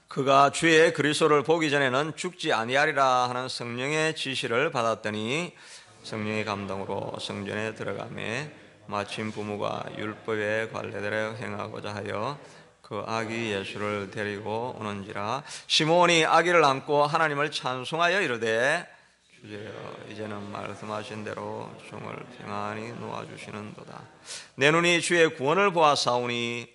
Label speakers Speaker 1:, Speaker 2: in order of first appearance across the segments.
Speaker 1: 그가 주의 그리스도를 보기 전에는 죽지 아니하리라 하는 성령의 지시를 받았더니 성령의 감동으로 성전에 들어가매 마침 부모가 율법의 관례대로 행하고자 하여 그 아기 예수를 데리고 오는지라. 시몬이 아기를 안고 하나님을 찬송하여 이르되 주제여 이제는 말씀하신 대로 종을 평안히 놓아주시는도다. 내 눈이 주의 구원을 보았사오니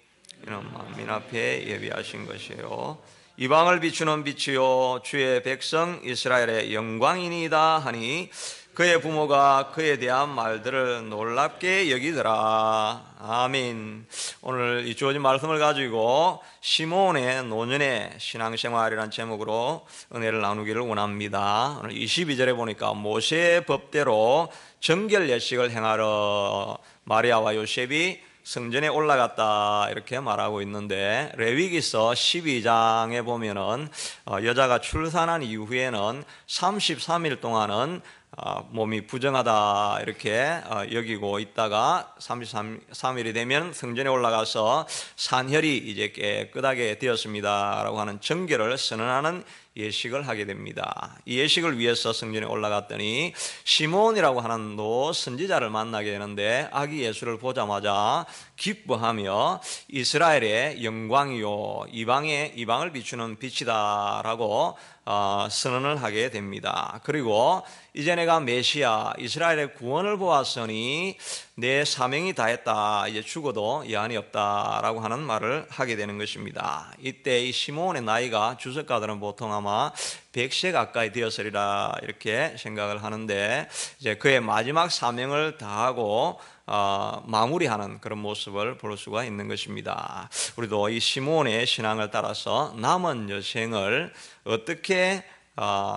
Speaker 1: 이는 만민 앞에 예비하신 것이요 이방을 비추는 빛이요 주의 백성 이스라엘의 영광이니이다 하니 그의 부모가 그에 대한 말들을 놀랍게 여기더라. 아멘. 오늘 이 주어진 말씀을 가지고 시몬의 노년의 신앙생활이라는 제목으로 은혜를 나누기를 원합니다. 오늘 22절에 보니까 모세의 법대로 정결 예식을 행하러 마리아와 요셉이 성전에 올라갔다 이렇게 말하고 있는데, 레위기서 12장에 보면은 여자가 출산한 이후에는 33일 동안은 몸이 부정하다 이렇게 여기고 있다가 33일이 되면 성전에 올라가서 산혈이 이제 깨끗하게 되었습니다 라고 하는 정결을 선언하는 예식을 하게 됩니다. 이 예식을 위해서 성전에 올라갔더니 시몬이라고 하는 노 선지자를 만나게 되는데, 아기 예수를 보자마자 기뻐하며 이스라엘의 영광이요 이방을 비추는 빛이다 라고 선언을 하게 됩니다. 그리고 이제 내가 메시아 이스라엘의 구원을 보았으니 내 사명이 다했다, 이제 죽어도 여한이 없다 라고 하는 말을 하게 되는 것입니다. 이때 이 시몬의 나이가 주석가들은 보통 아마 100세 가까이 되었으리라 이렇게 생각을 하는데, 이제 그의 마지막 사명을 다하고 마무리하는 그런 모습을 볼 수가 있는 것입니다. 우리도 이 시몬의 신앙을 따라서 남은 여생을 어떻게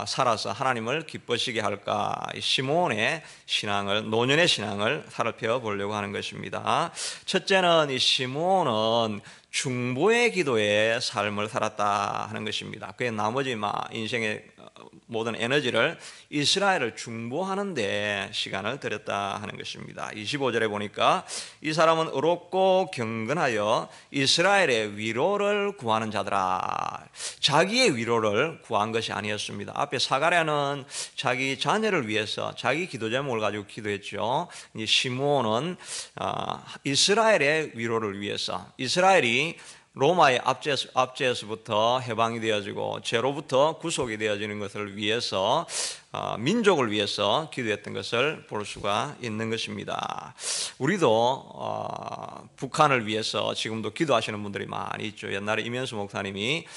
Speaker 1: 살아서 하나님을 기쁘시게 할까, 시몬의 신앙을, 노년의 신앙을 살펴보려고 하는 것입니다. 첫째는 이 시몬은 중보의 기도의 삶을 살았다 하는 것입니다. 그의 나머지 인생의 모든 에너지를 이스라엘을 중보하는 데 시간을 들였다 하는 것입니다. 25절에 보니까 이 사람은 의롭고 경건하여 이스라엘의 위로를 구하는 자더라. 자기의 위로를 구한 것이 아니었습니다. 앞에 사가랴는 자기 자녀를 위해서 자기 기도 제목을 가지고 기도했죠. 시므온은 이스라엘의 위로를 위해서, 이스라엘이 로마의 압제에서부터 해방이 되어지고 죄로부터 구속이 되어지는 것을 위해서, 민족을 위해서 기도했던 것을 볼 수가 있는 것입니다. 우리도 북한을 위해서 지금도 기도하시는 분들이 많이 있죠. 옛날에 이면수 목사님이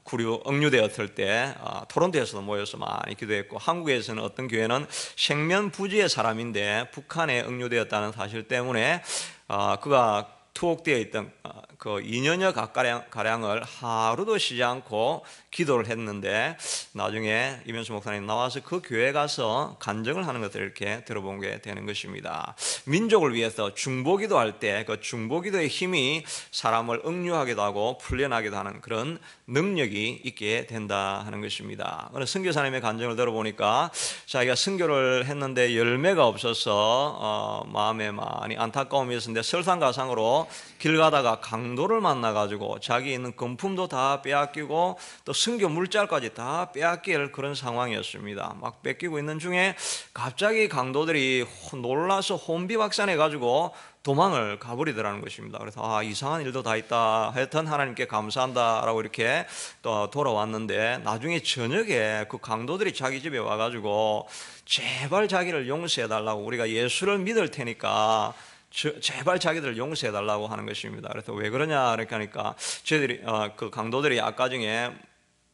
Speaker 1: 구류 억류되었을 때 토론토에서도 모여서 많이 기도했고, 한국에서는 어떤 교회는 생면부지의 사람인데 북한에 억류되었다는 사실 때문에 그가 투옥되어 있던 그 2년여 가량을 하루도 쉬지 않고 기도를 했는데, 나중에 이면수 목사님 나와서 그 교회에 가서 간증을 하는 것을 이렇게 들어보게 되는 것입니다. 민족을 위해서 중보기도 할 때 그 중보기도의 힘이 사람을 억류하기도 하고 풀려나기도 하는 그런 능력이 있게 된다 하는 것입니다. 오늘 선교사님의 간증을 들어보니까 자기가 선교를 했는데 열매가 없어서 마음에 많이 안타까움이 있었는데, 설상가상으로 길 가다가 강도를 만나가지고 자기 있는 금품도 다 빼앗기고 또 선교 물자까지 다 빼앗길 그런 상황이었습니다. 막 뺏기고 있는 중에 갑자기 강도들이 놀라서 혼비박산해가지고 도망을 가버리더라는 것입니다. 그래서 이상한 일도 다 있다, 하여튼 하나님께 감사한다라고 이렇게 또 돌아왔는데, 나중에 저녁에 그 강도들이 자기 집에 와가지고 제발 자기를 용서해달라고, 우리가 예수를 믿을 테니까 제발 자기들 용서해달라고 하는 것입니다. 그래서 왜 그러냐 그러니까 저희들이 그 강도들이 아까 중에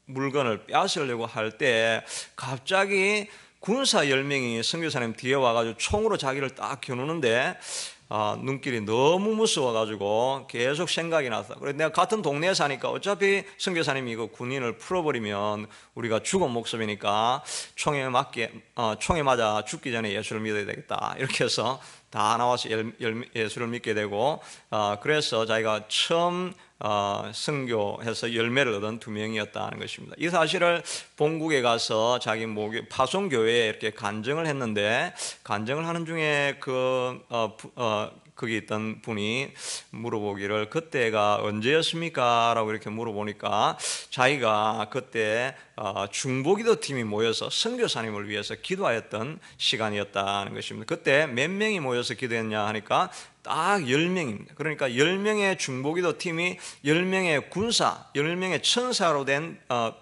Speaker 1: 물건을 빼앗으려고 할 때 갑자기 군사 10명이 선교사님 뒤에 와가지고 총으로 자기를 딱 겨누는데 눈길이 너무 무서워가지고 계속 생각이 나서, 그래 내가 같은 동네에 사니까 어차피 선교사님이 이거 군인을 풀어버리면 우리가 죽은 목숨이니까 총에 맞아 죽기 전에 예수를 믿어야 되겠다, 이렇게 해서 다 나와서 예수를 믿게 되고, 그래서 자기가 처음 선교해서 열매를 얻은 2명이었다는 것입니다. 이 사실을 본국에 가서 자기 파송교회에 이렇게 간증을 했는데, 간증을 하는 중에 거기 있던 분이 물어보기를 그때가 언제였습니까? 라고 이렇게 물어보니까 자기가 그때 중보기도 팀이 모여서 선교사님을 위해서 기도하였던 시간이었다는 것입니다. 그때 몇 명이 모여서 기도했냐 하니까 딱 10명입니다. 그러니까 10명의 중보기도 팀이 10명의 군사, 10명의 천사로 된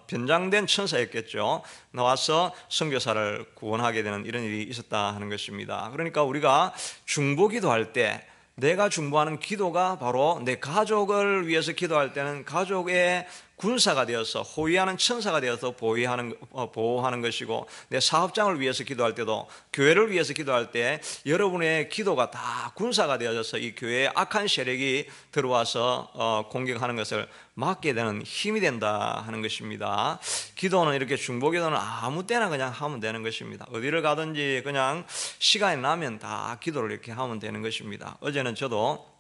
Speaker 1: 변장된 천사였겠죠. 나와서 선교사를 구원하게 되는 이런 일이 있었다 하는 것입니다. 그러니까 우리가 중보기도 할 때, 내가 중보하는 기도가 바로 내 가족을 위해서 기도할 때는 가족의 군사가 되어서 호위하는 천사가 되어서 보호하는 것이고, 내 사업장을 위해서 기도할 때도, 교회를 위해서 기도할 때 여러분의 기도가 다 군사가 되어져서 이 교회에 악한 세력이 들어와서 공격하는 것을 막게 되는 힘이 된다 하는 것입니다. 기도는 이렇게 중보기도는 아무 때나 그냥 하면 되는 것입니다. 어디를 가든지 그냥 시간이 나면 다 기도를 이렇게 하면 되는 것입니다. 어제는 저도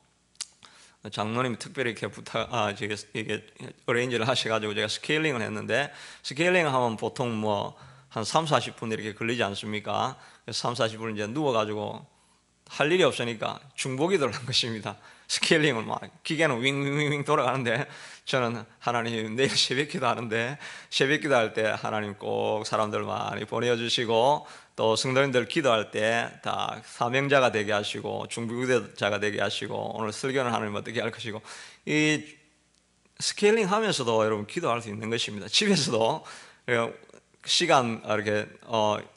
Speaker 1: 장로님이 특별히 이렇게 이게 어레인지를 하셔가지고 제가 스케일링을 했는데, 스케일링을 하면 보통 한 30-40분 이렇게 걸리지 않습니까? 30-40분 이제 누워가지고 할 일이 없으니까 중보기도를 한 것입니다. 스케일링을 기계는 윙윙윙 돌아가는데, 저는 하나님 내일 새벽기도 하는데, 새벽기도 할 때 하나님 꼭 사람들 많이 보내주시고, 또 성도님들 기도할 때 다 사명자가 되게 하시고 중보기도자가 되게 하시고, 오늘 설교는 하나님 어떻게 할 것이고, 이 스케일링 하면서도 여러분 기도할 수 있는 것입니다. 집에서도 시간 이렇게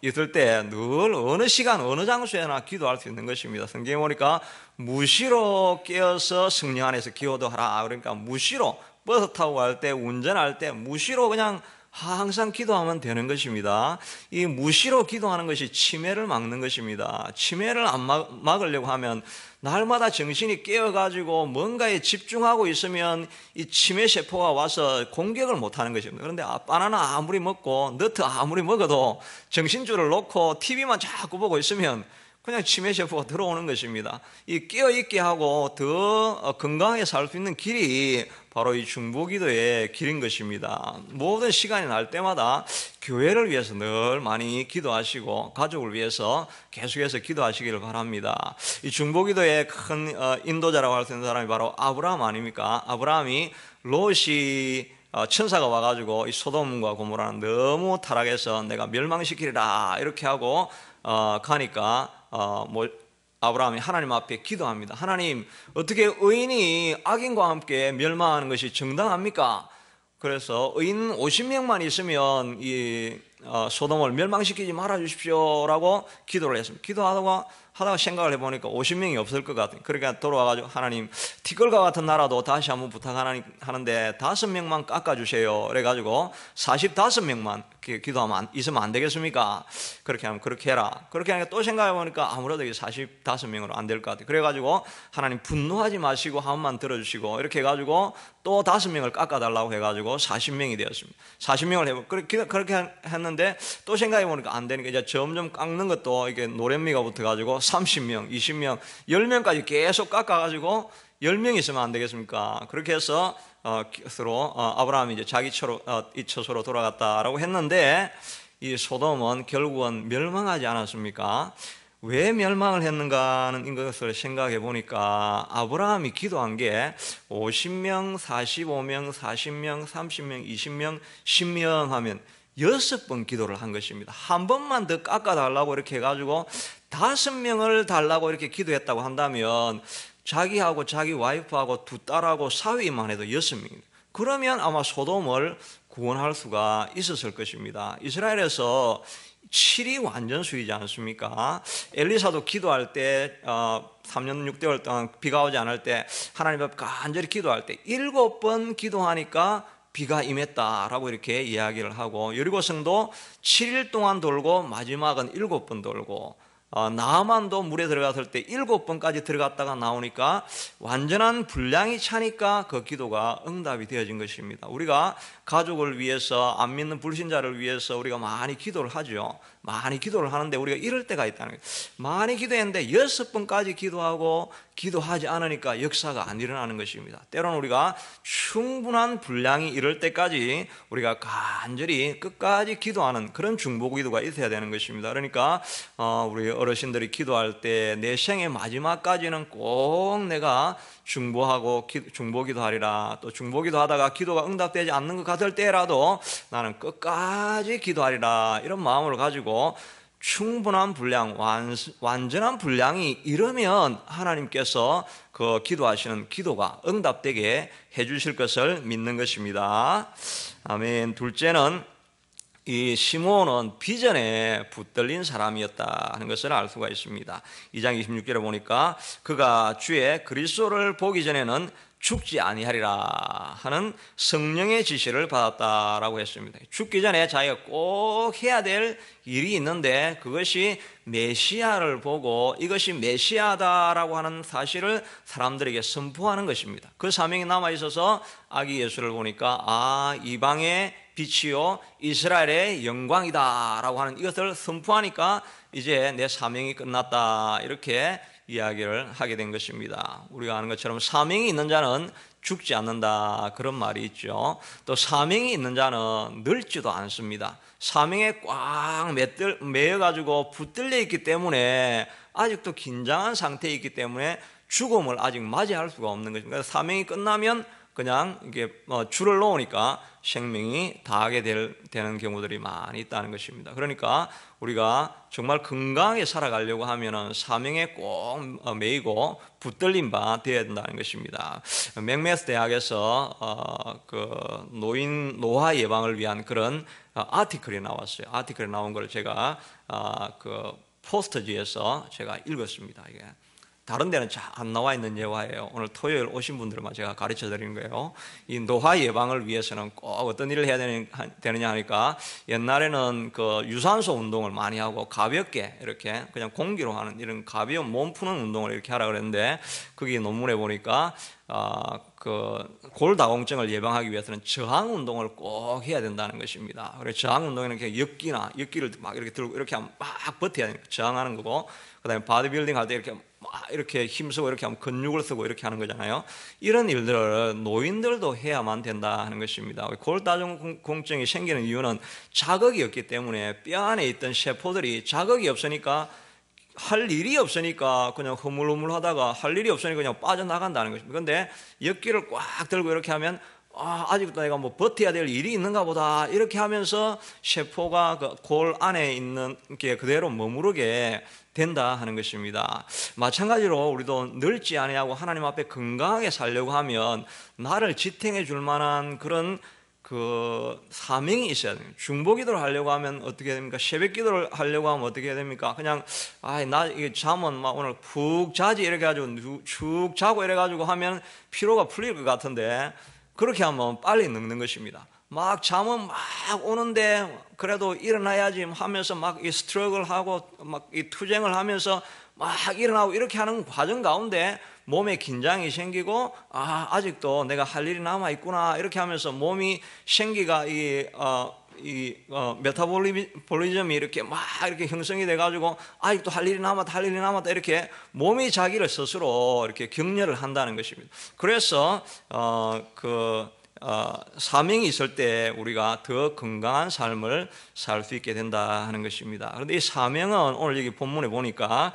Speaker 1: 있을 때 늘 어느 시간 어느 장소에나 기도할 수 있는 것입니다. 성경에 보니까 무시로 깨어서 성령 안에서 기도하라. 그러니까 무시로 버스 타고 갈 때, 운전할 때 무시로 그냥 항상 기도하면 되는 것입니다. 이 무시로 기도하는 것이 치매를 막는 것입니다. 치매를 안 막으려고 하면 날마다 정신이 깨어가지고 뭔가에 집중하고 있으면 이 치매 세포가 와서 공격을 못하는 것입니다. 그런데 바나나 아무리 먹고 너트 아무리 먹어도 정신줄을 놓고 TV만 자꾸 보고 있으면 그냥 치매 세포가 들어오는 것입니다. 이 깨어있게 하고 더 건강하게 살 수 있는 길이 바로 이 중보기도의 길인 것입니다. 모든 시간이 날 때마다 교회를 위해서 늘 많이 기도하시고 가족을 위해서 계속해서 기도하시기를 바랍니다. 이 중보기도의 큰 인도자라고 할 수 있는 사람이 바로 아브라함 아닙니까? 아브라함이 롯이 천사가 와가지고 이 소돔과 고모라는 너무 타락해서 내가 멸망시키리라 이렇게 하고 가니까 아브라함이 하나님 앞에 기도합니다. 하나님, 어떻게 의인이 악인과 함께 멸망하는 것이 정당합니까? 그래서 의인 50명만 있으면 이 소돔을 멸망시키지 말아 주십시오라고 기도를 했습니다. 기도하다가 생각을 해보니까 50명이 없을 것 같아요. 그러니까 돌아와가지고 하나님, 티끌과 같은 나라도 다시 한번 부탁하는데 5명만 깎아주세요. 그래가지고 45명만 기도하면 있으면 안 되겠습니까? 그렇게 하면 그렇게 해라. 그렇게 하니까 또 생각해보니까 아무래도 45명으로 안 될 것 같아요. 그래가지고 하나님 분노하지 마시고 한 번만 들어주시고 이렇게 해가지고 또 5명을 깎아달라고 해가지고 40명이 되었습니다. 40명을 해보 그렇게 했는데 또 생각해보니까 안 되니까 이제 점점 깎는 것도 이게 노랫미가 붙어가지고 30명, 20명, 10명까지 계속 깎아가지고 10명 있으면 안 되겠습니까? 그렇게 해서 서로 아브라함이 이제 자기 처소로 돌아갔다라고 했는데, 이 소돔은 결국은 멸망하지 않았습니까? 왜 멸망을 했는가는 이것을 생각해 보니까 아브라함이 기도한 게 50명, 45명, 40명, 30명, 20명, 10명 하면 6번 기도를 한 것입니다. 한 번만 더 깎아달라고 이렇게 해가지고 5명을 달라고 이렇게 기도했다고 한다면 자기하고 자기 와이프하고 2딸하고 사위만 해도 6명입니다. 그러면 아마 소돔을 구원할 수가 있었을 것입니다. 이스라엘에서 7이 완전수이지 않습니까? 엘리사도 기도할 때 3년 6개월 동안 비가 오지 않을 때 하나님 앞에 간절히 기도할 때 7번 기도하니까 비가 임했다라고 이렇게 이야기를 하고, 여리고성도 7일 동안 돌고 마지막은 7번 돌고 나만도 물에 들어갔을 때 7번까지 들어갔다가 나오니까 완전한 분량이 차니까 그 기도가 응답이 되어진 것입니다. 우리가 가족을 위해서, 안 믿는 불신자를 위해서 우리가 많이 기도를 하죠. 많이 기도를 하는데 우리가 이럴 때가 있다는 거예요. 많이 기도했는데 6번까지 기도하고 기도하지 않으니까 역사가 안 일어나는 것입니다. 때로는 우리가 충분한 분량이 이럴 때까지 우리가 간절히 끝까지 기도하는 그런 중보 기도가 있어야 되는 것입니다. 그러니까 우리 어르신들이 기도할 때 내 생의 마지막까지는 꼭 내가 중보 기도하리라, 또 중보 기도하다가 기도가 응답되지 않는 것 같을 때라도 나는 끝까지 기도하리라, 이런 마음을 가지고 충분한 분량, 완전한 분량이 이르면 하나님께서 그 기도하시는 기도가 응답되게 해주실 것을 믿는 것입니다. 아멘. 둘째는 이 시므온은 비전에 붙들린 사람이었다 하는 것을 알 수가 있습니다. 2장 26절에 보니까 그가 주의 그리스도를 보기 전에는 죽지 아니하리라 하는 성령의 지시를 받았다라고 했습니다. 죽기 전에 자기가 꼭 해야 될 일이 있는데 그것이 메시아를 보고 이것이 메시아다라고 하는 사실을 사람들에게 선포하는 것입니다. 그 사명이 남아있어서 아기 예수를 보니까 이방의 빛이요 이스라엘의 영광이다 라고 하는 이것을 선포하니까 이제 내 사명이 끝났다, 이렇게 이야기를 하게 된 것입니다. 우리가 아는 것처럼 사명이 있는 자는 죽지 않는다, 그런 말이 있죠. 또 사명이 있는 자는 늙지도 않습니다. 사명에 꽉 매여가지고 붙들려 있기 때문에 아직도 긴장한 상태에 있기 때문에 죽음을 아직 맞이할 수가 없는 것입니다. 사명이 끝나면 그냥 이게 줄을 놓으니까 생명이 다하게 되는 경우들이 많이 있다는 것입니다. 그러니까 우리가 정말 건강하게 살아가려고 하면은 사명에 꼭 매이고 붙들린 바 되어야 된다는 것입니다. 맥메스 대학에서 그 노화 예방을 위한 그런 아티클이 나왔어요. 아티클이 나온 걸 제가 그 포스터지에서 제가 읽었습니다. 이게 다른 데는 잘 안 나와 있는 예화예요. 오늘 토요일 오신 분들만 제가 가르쳐 드리는 거예요. 이 노화 예방을 위해서는 꼭 어떤 일을 해야 되느냐 하니까, 옛날에는 그 유산소 운동을 많이 하고 가볍게 이렇게 그냥 공기로 하는 이런 가벼운 몸 푸는 운동을 이렇게 하라 그랬는데, 거기 논문에 보니까 그 골다공증을 예방하기 위해서는 저항 운동을 꼭 해야 된다는 것입니다. 그래서 저항 운동에는 이렇게 역기를 막 이렇게 들고 이렇게 하면 막 버텨야 되니까 저항하는 거고, 그다음에 바디빌딩 할 때 이렇게 막 이렇게 힘쓰고 이렇게 하면 근육을 쓰고 이렇게 하는 거잖아요. 이런 일들을 노인들도 해야만 된다 하는 것입니다. 골다공증이 생기는 이유는 자극이 없기 때문에 뼈 안에 있던 세포들이 자극이 없으니까 할 일이 없으니까 그냥 허물허물하다가 할 일이 없으니까 그냥 빠져나간다는 것입니다. 그런데 역기를 꽉 들고 이렇게 하면 아직도 내가 뭐 버텨야 될 일이 있는가 보다, 이렇게 하면서 세포가 그 골 안에 있는 게 그대로 머무르게 된다 하는 것입니다. 마찬가지로 우리도 늙지 아니하고 하나님 앞에 건강하게 살려고 하면 나를 지탱해 줄 만한 그런 그 사명이 있어야 됩니다. 중보기도를 하려고 하면 어떻게 됩니까? 새벽기도를 하려고 하면 어떻게 됩니까? 그냥 나 이게 잠은 막 오늘 푹 자지 이렇게 가지고 쭉 자고 이래 가지고 하면 피로가 풀릴 것 같은데, 그렇게 하면 빨리 늙는 것입니다. 막 잠은 막 오는데 그래도 일어나야지 하면서 막 이 스트러글 하고 막 이 투쟁을 하면서 막 일어나고 이렇게 하는 과정 가운데 몸에 긴장이 생기고 아직도 내가 할 일이 남아 있구나, 이렇게 하면서 몸이 생기가 메타볼리즘이 이렇게 막 이렇게 형성이 돼 가지고 아직도 할 일이 남았다 이렇게 몸이 자기를 스스로 이렇게 격려를 한다는 것입니다. 그래서 사명이 있을 때 우리가 더 건강한 삶을 살 수 있게 된다 하는 것입니다. 그런데 이 사명은 오늘 여기 본문에 보니까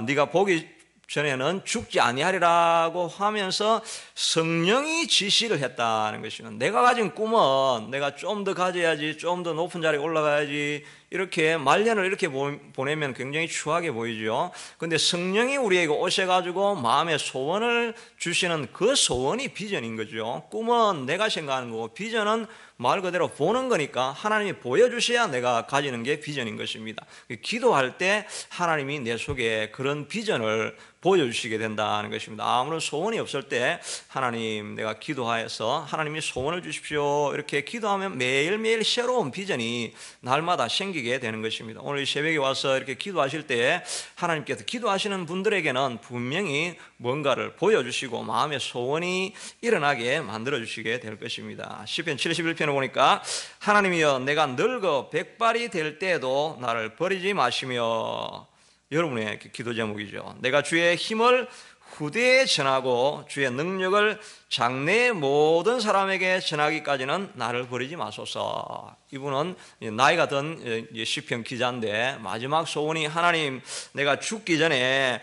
Speaker 1: 네가 보기 전에는 죽지 아니하리라고 하면서 성령이 지시를 했다는 것이면, 내가 가진 꿈은 내가 좀 더 가져야지, 좀 더 높은 자리에 올라가야지, 이렇게 말년을 이렇게 보내면 굉장히 추하게 보이죠. 그런데 성령이 우리에게 오셔가지고 마음의 소원을 주시는 그 소원이 비전인 거죠. 꿈은 내가 생각하는 거고 비전은 말 그대로 보는 거니까 하나님이 보여주셔야 내가 가지는 게 비전인 것입니다. 기도할 때 하나님이 내 속에 그런 비전을 보여주시게 된다는 것입니다. 아무런 소원이 없을 때 하나님 내가 기도하여서 하나님이 소원을 주십시오 이렇게 기도하면 매일매일 새로운 비전이 날마다 생기게 되는 것입니다. 오늘 이 새벽에 와서 이렇게 기도하실 때 하나님께서 기도하시는 분들에게는 분명히 뭔가를 보여주시고 마음의 소원이 일어나게 만들어주시게 될 것입니다. 시편 71편을 보니까 하나님이여 내가 늙어 백발이 될 때에도 나를 버리지 마시며, 여러분의 기도 제목이죠. 내가 주의 힘을 후대에 전하고 주의 능력을 장래의 모든 사람에게 전하기까지는 나를 버리지 마소서. 이분은 나이가 든 시편 기자인데 마지막 소원이 하나님 내가 죽기 전에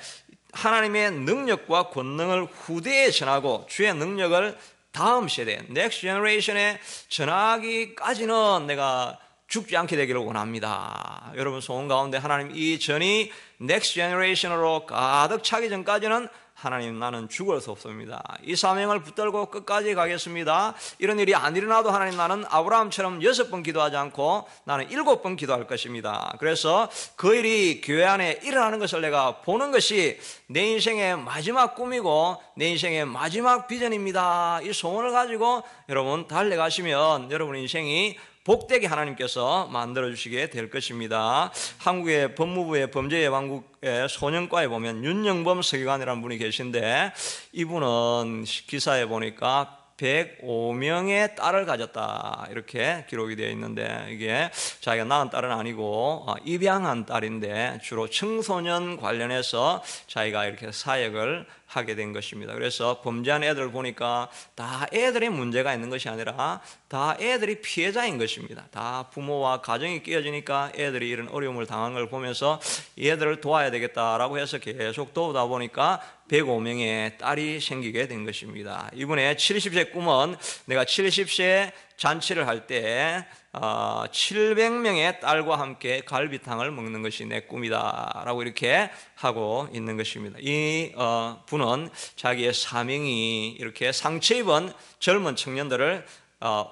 Speaker 1: 하나님의 능력과 권능을 후대에 전하고 주의 능력을 다음 세대 넥스트 제너레이션에 전하기까지는 내가 죽지 않게 되기를 원합니다. 여러분 소원 가운데 하나님 이 전이 넥스트 제너레이션으로 가득 차기 전까지는 하나님 나는 죽을 수 없습니다. 이 사명을 붙들고 끝까지 가겠습니다. 이런 일이 안 일어나도 하나님 나는 아브라함처럼 6번 기도하지 않고 나는 7번 기도할 것입니다. 그래서 그 일이 교회 안에 일어나는 것을 내가 보는 것이 내 인생의 마지막 꿈이고 내 인생의 마지막 비전입니다. 이 소원을 가지고 여러분 달려가시면 여러분 인생이 복되게 하나님께서 만들어주시게 될 것입니다. 한국의 법무부의 범죄예방국의 소년과에 보면 윤영범 서기관이라는 분이 계신데 이분은 기사에 보니까 105명의 딸을 가졌다 이렇게 기록이 되어 있는데 이게 자기가 낳은 딸은 아니고 입양한 딸인데 주로 청소년 관련해서 자기가 이렇게 사역을 하게 된 것입니다. 그래서 범죄한 애들을 보니까 다 애들의 문제가 있는 것이 아니라 다 애들이 피해자인 것입니다. 다 부모와 가정이 깨어지니까 애들이 이런 어려움을 당한 걸 보면서 이 애들을 도와야 되겠다라고 해서 계속 도우다 보니까 105명의 딸이 생기게 된 것입니다. 이번에 70세 꿈은 내가 70세 잔치를 할 때 700명의 딸과 함께 갈비탕을 먹는 것이 내 꿈이다 라고 이렇게 하고 있는 것입니다. 이 분은 자기의 사명이 이렇게 상처 입은 젊은 청년들을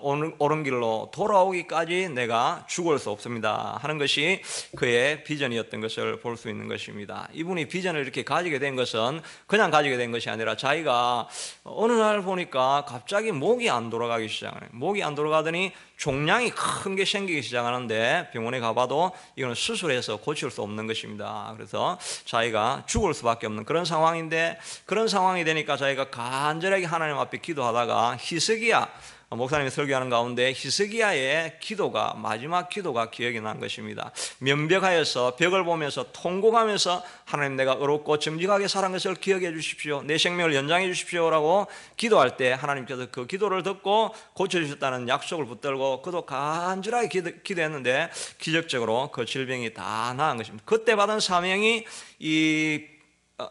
Speaker 1: 옳은 길로 돌아오기까지 내가 죽을 수 없습니다 하는 것이 그의 비전이었던 것을 볼 수 있는 것입니다. 이분이 비전을 이렇게 가지게 된 것은 그냥 가지게 된 것이 아니라 자기가 어느 날 보니까 갑자기 목이 안 돌아가기 시작하네요. 목이 안 돌아가더니 종양이 큰 게 생기기 시작하는데 병원에 가봐도 이거는 수술해서 고칠 수 없는 것입니다. 그래서 자기가 죽을 수밖에 없는 그런 상황인데 그런 상황이 되니까 자기가 간절하게 하나님 앞에 기도하다가 히스기야 목사님이 설교하는 가운데 히스기야의 기도가 마지막 기도가 기억이 난 것입니다. 면벽하여서 벽을 보면서 통곡하면서 하나님 내가 어렵고 정직하게 살은 것을 기억해 주십시오. 내 생명을 연장해 주십시오라고 기도할 때 하나님께서 그 기도를 듣고 고쳐주셨다는 약속을 붙들고 그도 간절하게 기도했는데 기적적으로 그 질병이 다 나은 것입니다. 그때 받은 사명이 이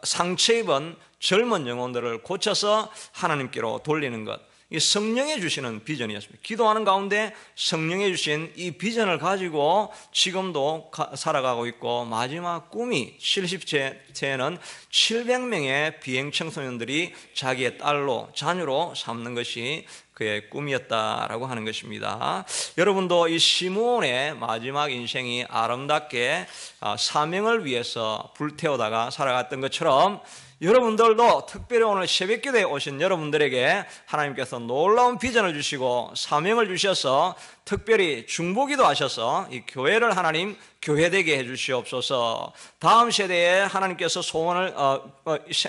Speaker 1: 상처 입은 젊은 영혼들을 고쳐서 하나님께로 돌리는 것, 이 성령이 주시는 비전이었습니다. 기도하는 가운데 성령이 주신 이 비전을 가지고 지금도 살아가고 있고 마지막 꿈이 70세에는 700명의 비행 청소년들이 자기의 딸로 자녀로 삼는 것이 그의 꿈이었다라고 하는 것입니다. 여러분도 이 시므온의 마지막 인생이 아름답게 사명을 위해서 불태우다가 살아갔던 것처럼 여러분들도 특별히 오늘 새벽기도에 오신 여러분들에게 하나님께서 놀라운 비전을 주시고 사명을 주셔서 특별히 중보기도 하셔서 이 교회를 하나님 교회되게 해주시옵소서. 다음 세대에 하나님께서 소원을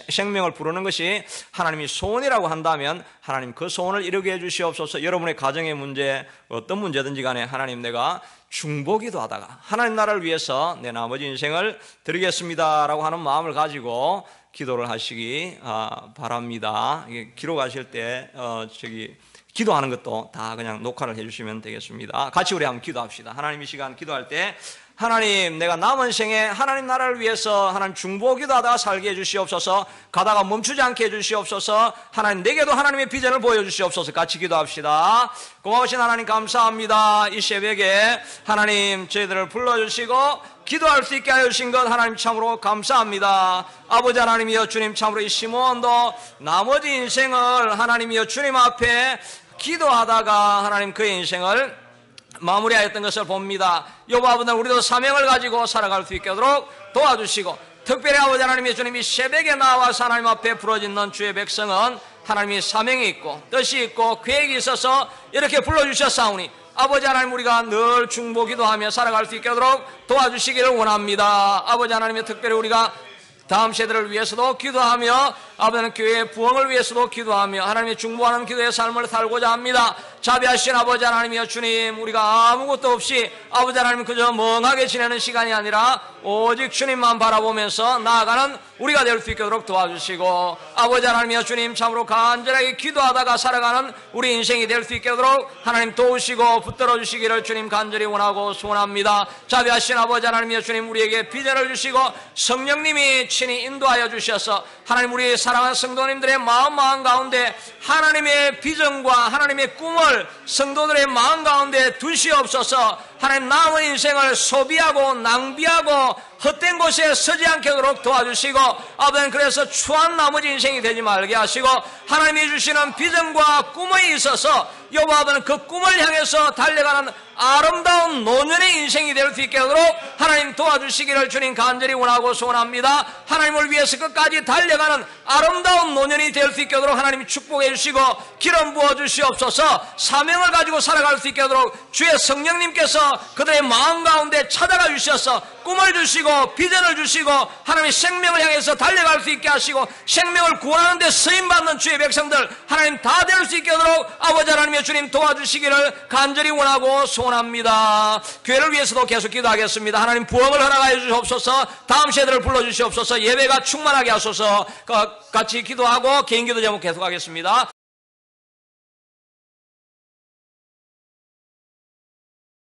Speaker 1: 생명을 부르는 것이 하나님이 소원이라고 한다면 하나님 그 소원을 이루게 해주시옵소서. 여러분의 가정의 문제 어떤 문제든지 간에 하나님 내가 중보기도 하다가 하나님 나라를 위해서 내 나머지 인생을 드리겠습니다 라고 하는 마음을 가지고 기도를 하시기 바랍니다. 기록하실 때 기도하는 것도 다 그냥 녹화를 해주시면 되겠습니다. 같이 우리 한번 기도합시다. 하나님 이 시간 기도할 때 하나님 내가 남은 생에 하나님 나라를 위해서 하나님 중보기도하다가 살게 해주시옵소서. 가다가 멈추지 않게 해주시옵소서. 하나님 내게도 하나님의 비전을 보여주시옵소서. 같이 기도합시다. 고마우신 하나님 감사합니다. 이 새벽에 하나님 저희들을 불러주시고 기도할 수 있게 하여 주신 것 하나님 참으로 감사합니다. 아버지 하나님이여 주님 참으로 이 시므온도 나머지 인생을 하나님이여 주님 앞에 기도하다가 하나님 그의 인생을 마무리하였던 것을 봅니다. 여호와 아버지, 우리도 사명을 가지고 살아갈 수 있게 하도록 도와주시고, 특별히 아버지 하나님의 주님이 새벽에 나와서 하나님 앞에 부르짖는 주의 백성은 하나님이 사명이 있고 뜻이 있고 계획이 있어서 이렇게 불러주셨사오니 아버지 하나님, 우리가 늘 중보기도하며 살아갈 수 있게 하도록 도와주시기를 원합니다. 아버지 하나님의 특별히 우리가 다음 세대를 위해서도 기도하며 아버지는 교회의 부흥을 위해서도 기도하며 하나님의 중보하는 기도의 삶을 살고자 합니다. 자비하신 아버지 하나님이여 주님, 우리가 아무것도 없이 아버지 하나님 그저 멍하게 지내는 시간이 아니라 오직 주님만 바라보면서 나아가는 우리가 될 수 있도록 도와주시고, 아버지 하나님이여 주님, 참으로 간절하게 기도하다가 살아가는 우리 인생이 될 수 있게 하도록 하나님 도우시고 붙들어 주시기를 주님 간절히 원하고 소원합니다. 자비하신 아버지 하나님이여 주님, 우리에게 비전을 주시고 성령님이 친히 인도하여 주셔서 하나님, 우리 사랑하는 성도님들의 마음 가운데 하나님의 비전과 하나님의 꿈을 성도들의 마음 가운데 두시옵소서. 하나님, 남은 인생을 소비하고 낭비하고 헛된 곳에 서지 않게 하도록 도와주시고, 아버지는 그래서 추한 나머지 인생이 되지 말게 하시고, 하나님이 주시는 비전과 꿈에 있어서 여호와 아버지는 그 꿈을 향해서 달려가는 아름다운 노년의 인생이 될 수 있게 하도록 하나님 도와주시기를 주님 간절히 원하고 소원합니다. 하나님을 위해서 끝까지 달려가는 아름다운 노년이 될 수 있게 하도록 하나님이 축복해 주시고 기름 부어 주시옵소서. 사명을 가지고 살아갈 수 있게 하도록 주의 성령님께서 그들의 마음 가운데 찾아가 주셔서 꿈을 주시고 비전을 주시고 하나님의 생명을 향해서 달려갈 수 있게 하시고 생명을 구원하는 데 쓰임받는 주의 백성들 하나님 다 될 수 있게 하도록 아버지 하나님의 주님 도와주시기를 간절히 원하고 소원합니다. 교회를 위해서도 계속 기도하겠습니다. 하나님 부흥을 허락하여 주시옵소서. 다음 세대를 불러주시옵소서. 예배가 충만하게 하소서. 같이 기도하고 개인 기도 제목 계속하겠습니다.